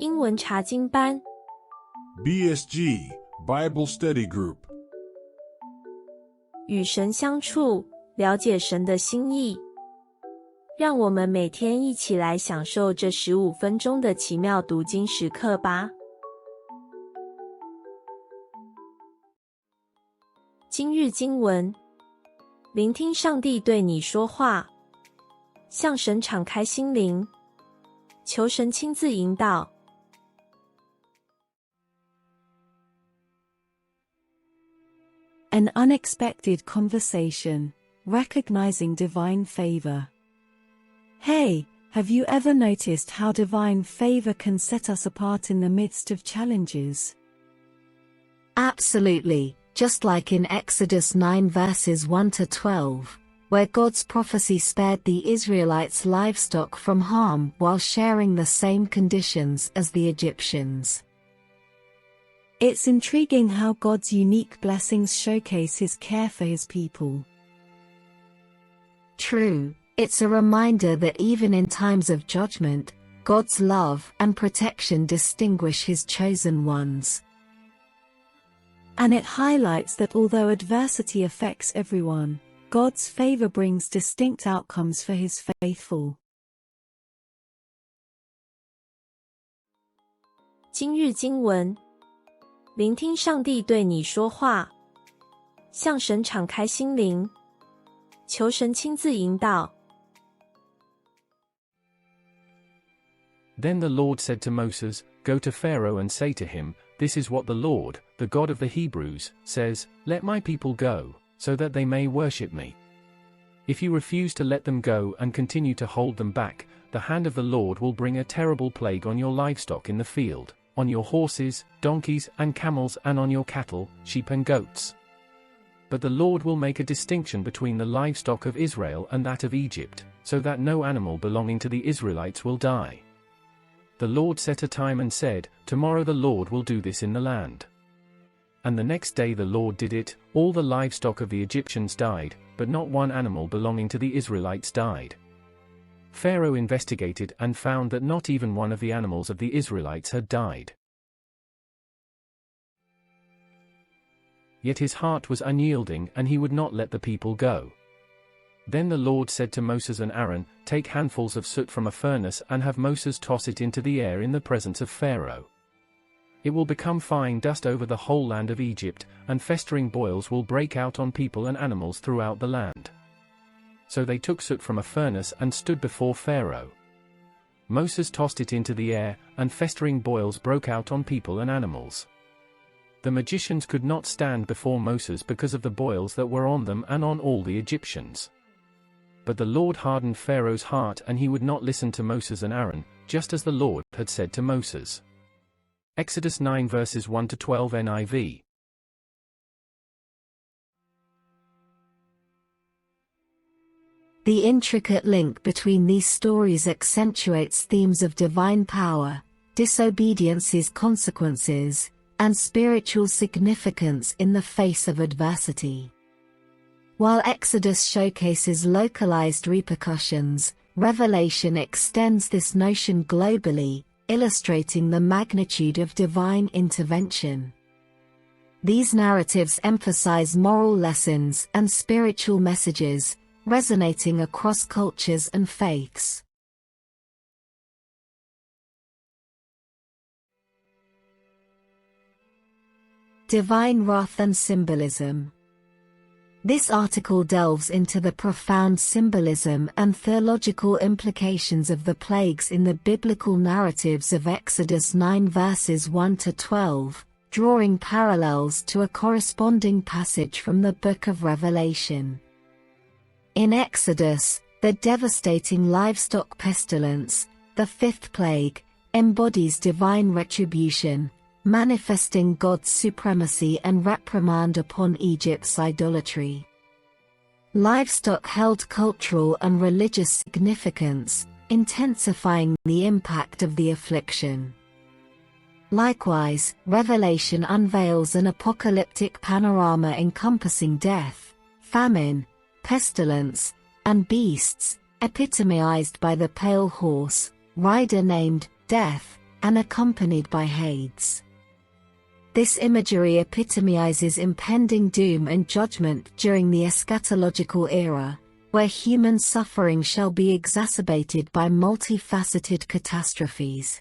英文查经班 BSG-Bible Study Group 与神相处，了解神的心意。让我们每天一起来享受这15分钟的奇妙读经时刻吧。今日经文，聆听上帝对你说话，向神敞开心灵，求神亲自引导。An unexpected conversation, recognizing divine favor. Hey, have you ever noticed how divine favor can set us apart in the midst of challenges? Absolutely, just like in Exodus 9 verses 1 to 12, where God's prophecy spared the Israelites' livestock from harm while sharing the same conditions as the Egyptians. It's intriguing how God's unique blessings showcase His care for His people. True, it's a reminder that even in times of judgment, God's love and protection distinguish His chosen ones. And it highlights that although adversity affects everyone, God's favor brings distinct outcomes for His faithful. 今日经文，聆听上帝对你说话，向神敞开心灵，求神亲自引导。Then the Lord said to Moses, Go to Pharaoh and say to him, This is what the Lord, the God of the Hebrews, says, Let my people go, so that they may worship me. If you refuse to let them go and continue to hold them back, the hand of the Lord will bring a terrible plague on your livestock in the field, on your horses, donkeys and camels, and on your cattle, sheep and goats. But the Lord will make a distinction between the livestock of Israel and that of Egypt, so that no animal belonging to the Israelites will die. The Lord set a time and said, Tomorrow the Lord will do this in the land. And the next day the Lord did it. All the livestock of the Egyptians died, but not one animal belonging to the Israelites died. Pharaoh investigated and found that not even one of the animals of the Israelites had died. Yet his heart was unyielding and he would not let the people go. Then the Lord said to Moses and Aaron, Take handfuls of soot from a furnace and have Moses toss it into the air in the presence of Pharaoh. It will become fine dust over the whole land of Egypt, and festering boils will break out on people and animals throughout the land. So they took soot from a furnace and stood before Pharaoh. Moses tossed it into the air, and festering boils broke out on people and animals. The magicians could not stand before Moses because of the boils that were on them and on all the Egyptians. But the Lord hardened Pharaoh's heart and he would not listen to Moses and Aaron, just as the Lord had said to Moses. Exodus 9 verses 1 to 12 NIV. The intricate link between these stories accentuates themes of divine power, disobedience's consequences, and spiritual significance in the face of adversity. While Exodus showcases localized repercussions, Revelation extends this notion globally, illustrating the magnitude of divine intervention. These narratives emphasize moral lessons and spiritual messages, resonating across cultures and faiths. Divine wrath and symbolism. This article delves into the profound symbolism and theological implications of the plagues in the biblical narratives of Exodus 9 verses 1 to 12, drawing parallels to a corresponding passage from the book of Revelation. In Exodus, the devastating livestock pestilence, the fifth plague, embodies divine retribution, manifesting God's supremacy and reprimand upon Egypt's idolatry. Livestock held cultural and religious significance, intensifying the impact of the affliction. Likewise, Revelation unveils an apocalyptic panorama encompassing death, famine, pestilence, and beasts, epitomized by the pale horse, rider named Death, and accompanied by Hades. This imagery epitomizes impending doom and judgment during the eschatological era, where human suffering shall be exacerbated by multifaceted catastrophes.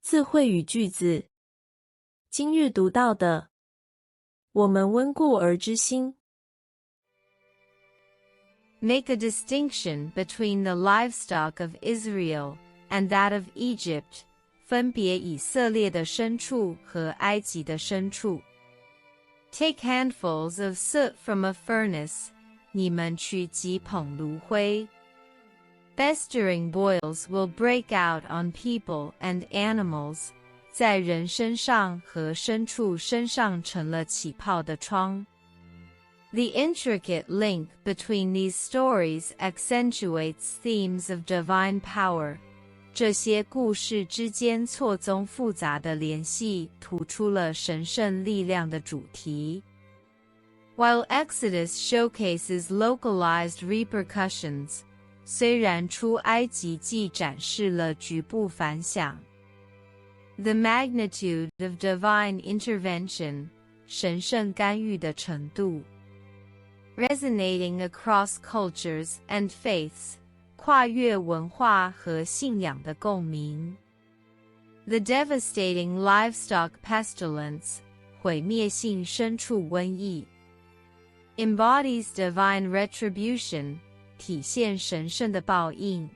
字汇与句子。今日读到的，我们温故而知新。Make a distinction between the livestock of Israel and that of Egypt, 分别以色列的牲畜和埃及的牲畜。Take handfuls of soot from a furnace, 你们去击捧炉灰。Festering boils will break out on people and animals, 在人身上和牲畜身上成了起泡的疮。The intricate link between these stories accentuates themes of divine power. 这些故事之间错综复杂的联系突出了神圣力量的主题。While Exodus showcases localized repercussions, 虽然出埃及记展示了局部反响。The magnitude of divine intervention, 神圣干预的程度。Resonating across cultures and faiths, 跨越文化和信仰的共鸣。The devastating livestock pestilence, 毁灭性牲畜瘟疫。Embodies divine retribution, 体现神圣的报应。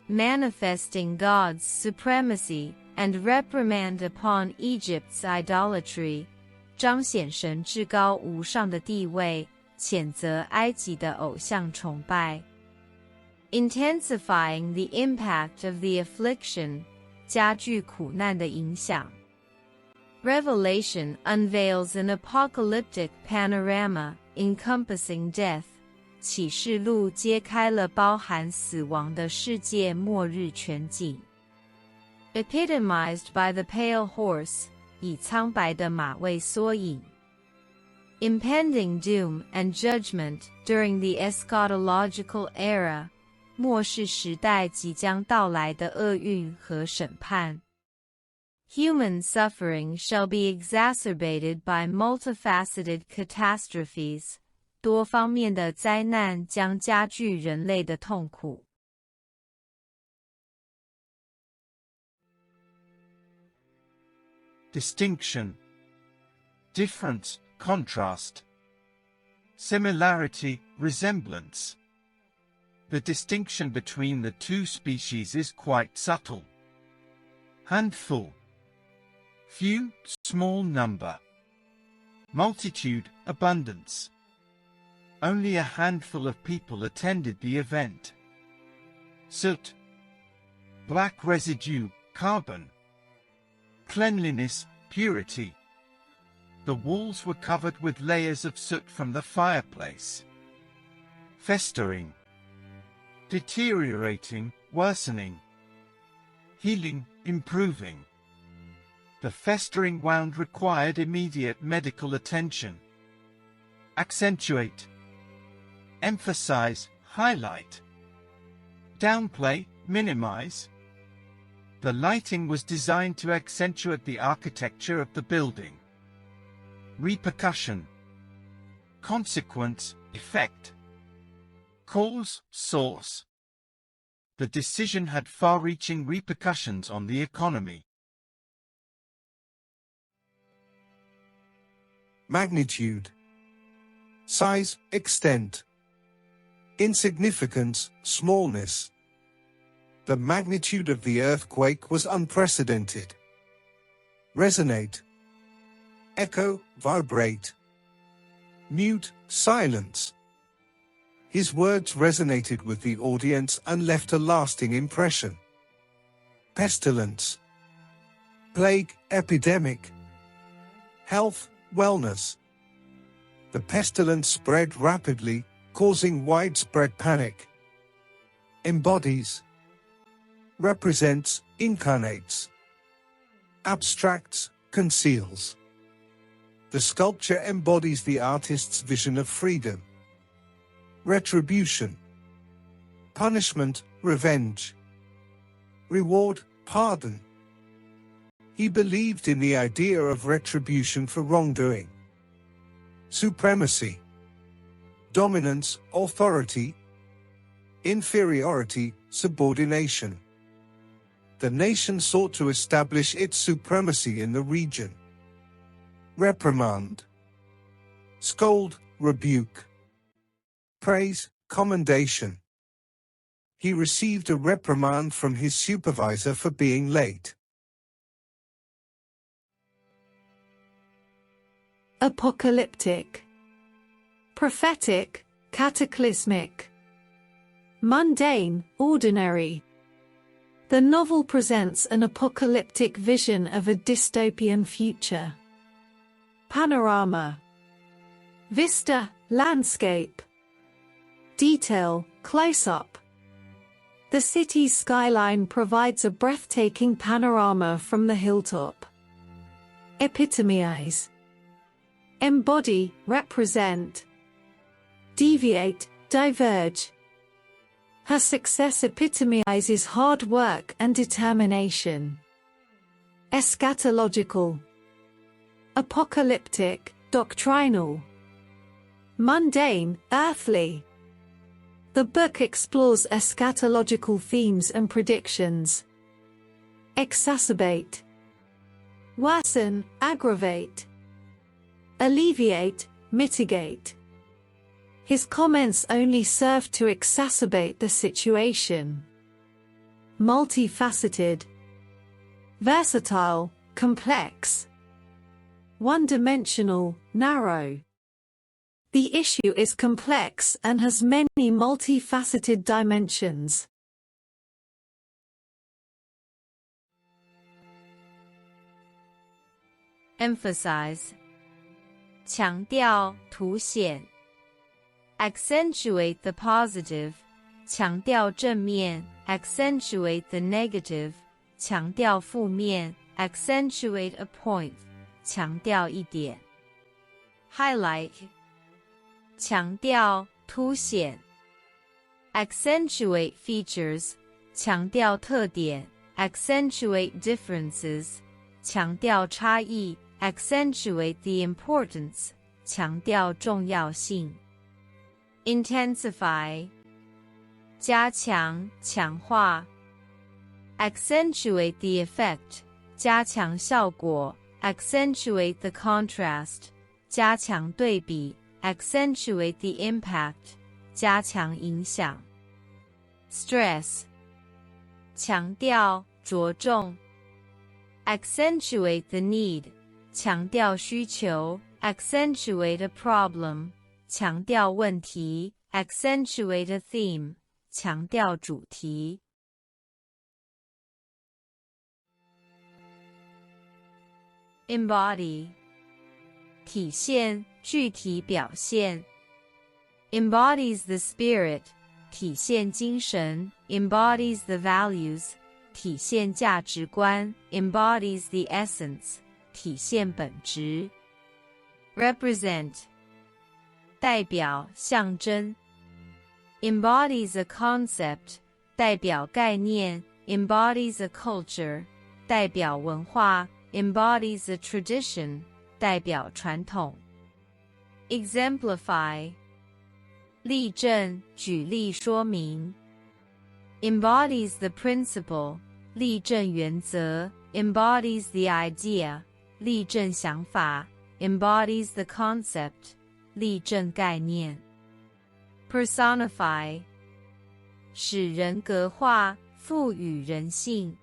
Manifesting God's supremacy and reprimand upon Egypt's idolatry, 彰显神至高无上的地位，谴责埃及的偶像崇拜。Intensifying the impact of the affliction, 加剧苦难的影响。Revelation unveils an apocalyptic panorama encompassing death, 启示录揭开了包含死亡的世界末日全景。Epitomized by the pale horse, 以苍白的马为缩影。Impending doom and judgment during the eschatological era, 末世时代即将到来的厄运和审判。Human suffering shall be exacerbated by multifaceted catastrophes, 多方面的灾难将加剧人类的痛苦。Distinction, difference, contrast. Similarity, resemblance. The distinction between the two species is quite subtle. Handful, few, small number. Multitude, abundance. Only a handful of people attended the event. Soot, black residue, carbon. Cleanliness, purity. The walls were covered with layers of soot from the fireplace. Festering, deteriorating, worsening. Healing, improving. The festering wound required immediate medical attention. Accentuate, emphasize, highlight. Downplay, minimize. The lighting was designed to accentuate the architecture of the building. Repercussion, consequence, effect. Cause, source. The decision had far-reaching repercussions on the economy. Magnitude, size, extent. Insignificance, smallness. The magnitude of the earthquake was unprecedented. Resonate, echo, vibrate. Mute, silence. His words resonated with the audience and left a lasting impression. Pestilence, plague, epidemic. Health, wellness. The pestilence spread rapidly, causing widespread panic. Embodies, represents, incarnates. Abstracts, conceals. The sculpture embodies the artist's vision of freedom. Retribution, punishment, revenge. reward, pardon. He believed in the idea of retribution for wrongdoing. Supremacy, dominance, authority, inferiority, subordination. The nation sought to establish its supremacy in the region. Reprimand, scold, rebuke. Praise, commendation. He received a reprimand from his supervisor for being late. Apocalyptic, prophetic, cataclysmic. Mundane, ordinary. The novel presents an apocalyptic vision of a dystopian future. Panorama, vista, landscape. Detail, close-up. The city's skyline provides a breathtaking panorama from the hilltop. Epitomize, embody, represent. Deviate, diverge. Her success epitomizes hard work and determination. Eschatological, apocalyptic, doctrinal. Mundane, earthly. The book explores eschatological themes and predictions. Exacerbate, worsen, aggravate. Alleviate, mitigate. His comments only serve to exacerbate the situation. Multifaceted, versatile, complex. One-dimensional, narrow. The issue is complex and has many multifaceted dimensions. Emphasize, 强调，凸显。Accentuate the positive, 强调正面。Accentuate the negative, 强调负面。Accentuate a point, 强调一点。Highlight, 强调，凸显。Accentuate features, 强调特点。Accentuate differences, 强调差异。Accentuate the importance, 强调重要性。Intensify, 加强，强化。Accentuate the effect, 加强效果。Accentuate the contrast, 加强对比。Accentuate the impact, 加强影响。Stress, 强调，着重。Accentuate the need, 强调需求。Accentuate a problem, 强调问题。Accentuate a theme, 强调主题。Embody, 体现，具体表现。Embodies the spirit, 体现精神。Embodies the values, 体现价值观。Embodies the essence, 体现本质。Represent, 代表，象征。Embodies a concept, 代表概念。Embodies a culture, 代表文化。Embodies a tradition, 代表传统。Exemplify, 例证，举例说明。Embodies the principle, 例证原则。Embodies the idea, 例证想法。Embodies the concept, 例证概念。Personify, 使人格化，赋予人性。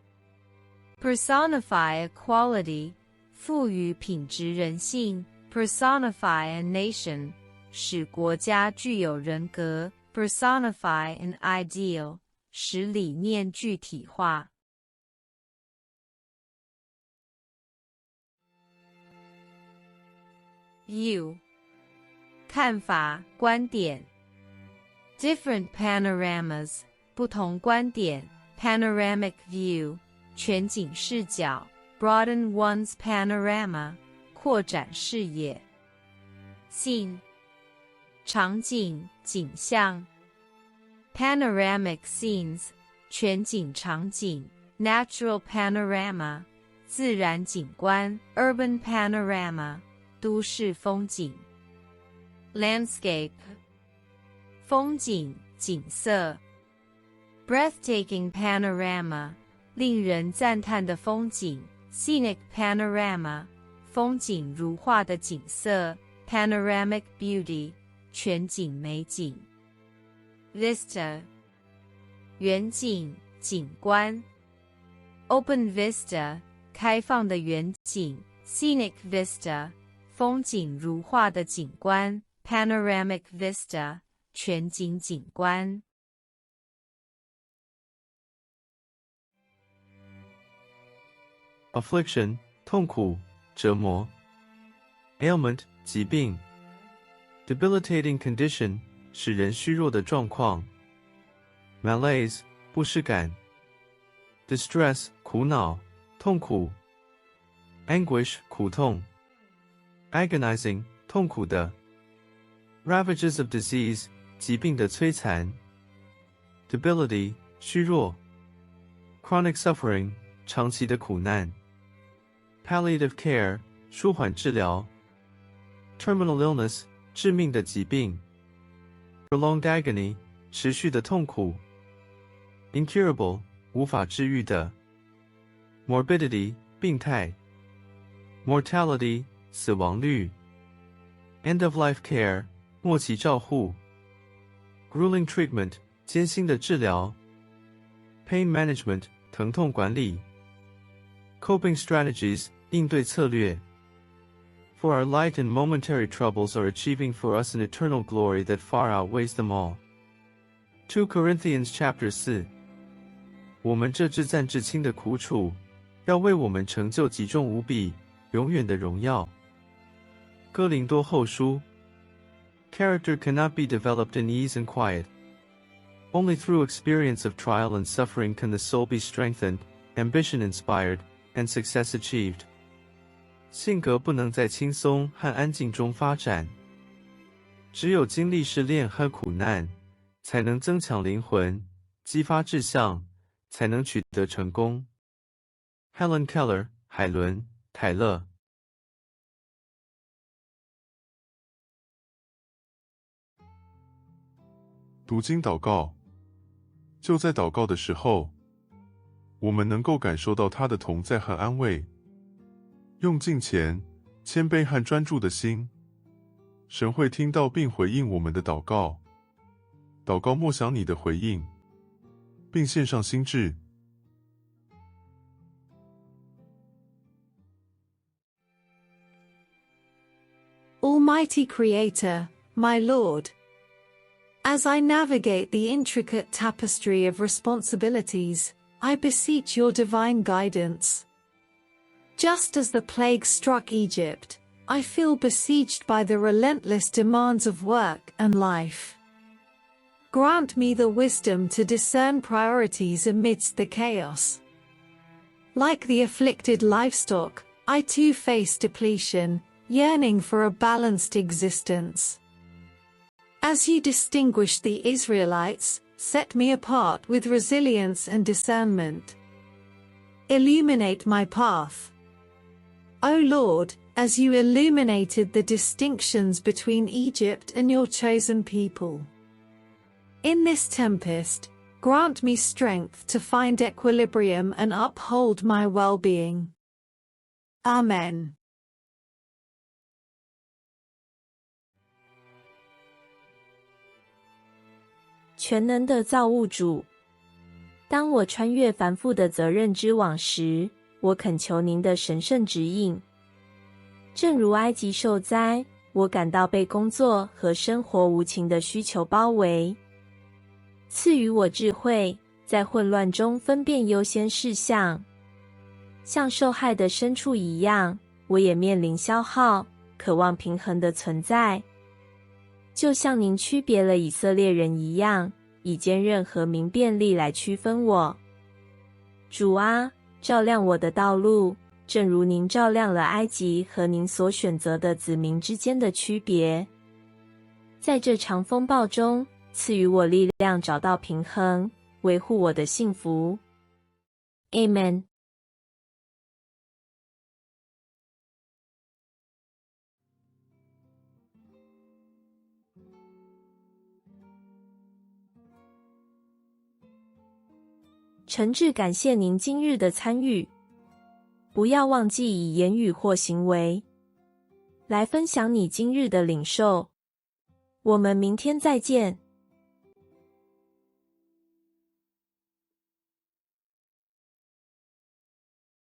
Personify a quality, 赋予品质人性。Personify a nation, 使国家具有人格。Personify an ideal, 使理念具体化。View, 看法，观点。Different panoramas, 不同观点。Panoramic view, 全景视角。Broaden one's panorama, 扩展视野。Scene, 场景，景象。Panoramic scenes, 全景场景。natural panorama 自然景观 urban panorama 都市风景 landscape 风景景色 breathtaking panorama 令人赞叹的风景 scenic panorama 风景如画的景色 panoramic beauty 全景美景 vista 远景景观 open vista 开放的远景 scenic vista 风景如画的景观 panoramic vista 全景景观 affliction 痛苦折磨 ailment 疾病 debilitating condition 使人虚弱的状况 malaise 不适感 distress 苦恼痛苦 anguish 苦痛 agonizing 痛苦的 ravages of disease 疾病的摧残 debility 虚弱 chronic suffering 长期的苦难 palliative care 舒缓治疗 terminal illness 致命的疾病 prolonged agony 持续的痛苦 incurable 无法治愈的 morbidity 病态 mortality 死亡率 end of life care 末期照护 grueling treatment 艰辛的治疗 pain management 疼痛管理 coping strategies 应对策略 For our light and momentary troubles are achieving for us an eternal glory that far outweighs them all. 2 Corinthians chapter 4我们这至暂至轻的苦楚，要为我们成就极重无比、永远的荣耀。哥林多后书 Character cannot be developed in ease and quiet. Only through experience of trial and suffering can the soul be strengthened, ambition inspired, and success achieved. 性格不能在轻松和安静中发展，只有经历试炼和苦难，才能增强灵魂，激发志向，才能取得成功。Helen Keller 海伦凯勒读经祷告，就在祷告的时候，我们能够感受到他的同在和安慰。用敬虔、谦卑和专注的心，神会听到并回应我们的祷告。祷告默想你的回应，并献上心志。Almighty Creator, my Lord, as I navigate the intricate tapestry of responsibilities, I beseech your divine guidance. Just as the plague struck Egypt, I feel besieged by the relentless demands of work and life. Grant me the wisdom to discern priorities amidst the chaos. Like the afflicted livestock, I too face depletion, yearning for a balanced existence. As you distinguished the Israelites, set me apart with resilience and discernment. Illuminate my path. O Lord, as you illuminated the distinctions between Egypt and your chosen people. In this tempest, grant me strength to find equilibrium and uphold my well-being. Amen. 全能的造物主，当我穿越繁复的责任之网时，我恳求您的神圣指引。正如埃及受灾，我感到被工作和生活无情的需求包围。赐予我智慧，在混乱中分辨优先事项。像受害的牲畜一样，我也面临消耗，渴望平衡的存在。就像您区别了以色列人一样，以坚韧和明辨力来区分我。主啊，照亮我的道路，正如您照亮了埃及和您所选择的子民之间的区别。在这场风暴中，赐予我力量找到平衡，维护我的幸福。Amen。诚挚感谢您今日的参与，不要忘记以言语或行为来分享你今日的领受。我们明天再见。